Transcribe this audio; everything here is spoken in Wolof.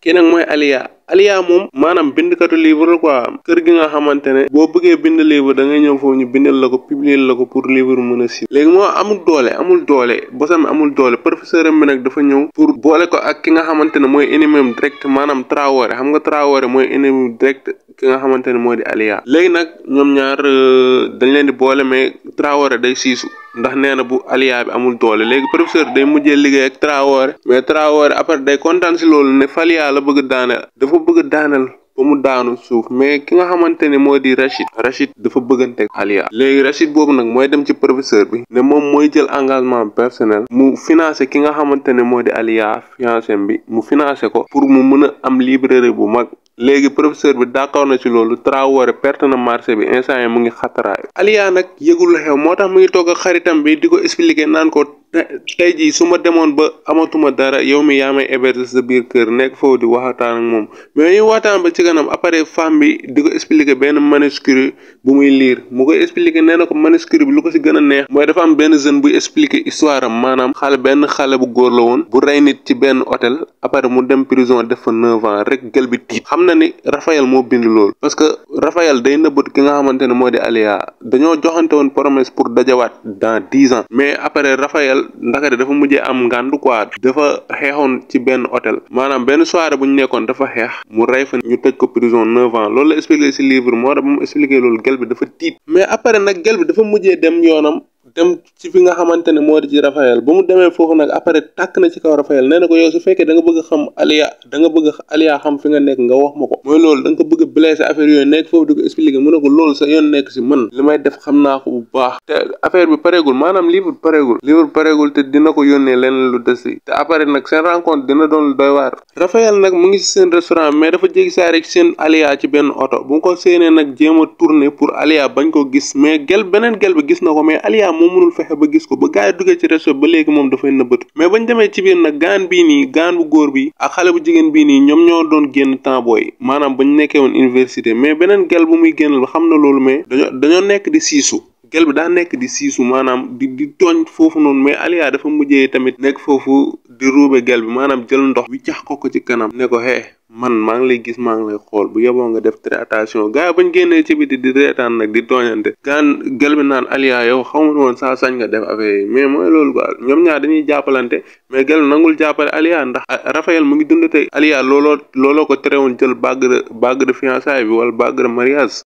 kii nag mooy Aliya moom maanaam bindkatu livre la quoi kër gi nga xamante ne boo bëggee bind livre da ngay ñëw foofu ñu bindal la ko publier la ko pour livre mën a siiw léegi moo amul doole bosam amul doole professeur am bi nag dafa ñëw pour boole ko ak ki nga xamante ne mooy ennemi direct maanaam Traoré xam nga Traoré mooy ennemi direct ki nga xamante ne moo di Aliya léegi nag ñoom ñaar dañ leen di boole mais Traoré day siisu ndax nee na bu Aliya bi amul doole léegi professeur day mujjee liggéey ak Traoré mais Traoré après day kontaan si loolu ne Aliya la bëgg daaneel dafa bëgg daaneel ba mu daanu suuf mais ki nga xamante ne moo di Rachid dafa bëggante ak Aliya léegi Rachid boobu nag mooy dem ci professeur bi ne moom mooy jël engagement personnel mu financé ki nga xamante ne moo di Aliya fiancé bi mu financé ko pour mu mën a am librairie bu mag léegi professeur bi d'accord na ci loolu Traoré perte na marché bi instant yi mu ngi xataraayu Aliya nag yëgul la xew moo tax mu ngi toog ak xaritam bi di ko expliquer naan ko tey jii su ma demoon ba amatuma dara yow mi yaa may héberger sa biir kër nekk foofu di waxtaan ak moom mais ñu waxtaan ba ci kanam après femme bi di ko expliquer benn manuscrit bu muy lire mu koy expliquer nee na ko manuscrit bi lu ko si gën a neex mooy dafa am benn jeune buy expliquer histoire am maanaam benn xale bu góor la woon bu rey nit ci benn hôtel après mu dem prison def fa 9 ans rek gël bi tiit xam na ni Raphaël moo bind loolu parce que Raphaël day nëbbat ki nga xamante ne moo di Aliya dañoo joxante woon promesse pour dajawaat dans 10 ans mais après Raphaël ndakate dafa mujjee am ngàndu quoi dafa xeexoon ci benn hôtel maanaam benn soirée bu ñu nekkoon dafa xeex mu rey fa ñu tëj ko prison 9 ans loolu la expliqué ci livre moo tax ba mu expliqué loolu gel bi dafa tiit mais après nag gel bi dafa mujjee dem yoonam dem ci fi nga xamante ne moo di ci Raphaël ba mu demee foofu nag après tàkk na ci kaw Raphaël nee na ko yow su fekkee da nga bëgg xam Aliya xam fi nga nekk nga wax ma ko mooy loolu da nga ko bëgg a blessé affaire yooyu nekk foofu di ko expliquer mu ne ko loolu sa yoon nekk si man li may def xam naa ko bu baax te affaire bi pareegul maanaam livre pareegul te dina ko yónnee leneen lu des te après nag seen rencontre dina doon doy waar Raphaël nag mu ngi si seen restaurant mais dafa jéggi saa rek seen Aliya ci benn oto bu ko séenee nag jéem a tourner pour Aliya bañ ko gis mais beneen gel bi gis na ko mais Aliya moom mënul fexe ba gis ko ba gars yi duggee ci resto ba léegi moom dafay nëbbatu mais bañ demee ci biir nag gaan bu góor bi ak xale bu jigéen bii nii ñoom ñoo doon génn temps booy maanaam bañ nekkee woon université mais beneen gel bu muy génnal xam na loolu mais dañoo nekk di siisu gel bi daa nekk di siisu maanaam di tooñ foofu noonu mais Aliya dafa mujjee tamit nekk foofu di ruube gel bi maanaam jël ndox bi cax ko ci kanam ne ko man maa ngi lay gis maa ngi lay xool bu yeboo nga def très attention gars bañ génnee ci biti di reetaan nag di tooñante gel bi naan Aliya yow xamul woon saa sañ nga def affaire yi mais mooy loolu quoi ñoom ñaar dañuy jàppalante mais gel bi nangul jàppale Aliya ndax Raphaël mu ngi dund tey Aliya looloo ko terewoon jël bague de fiançailles bi wala bague de mariage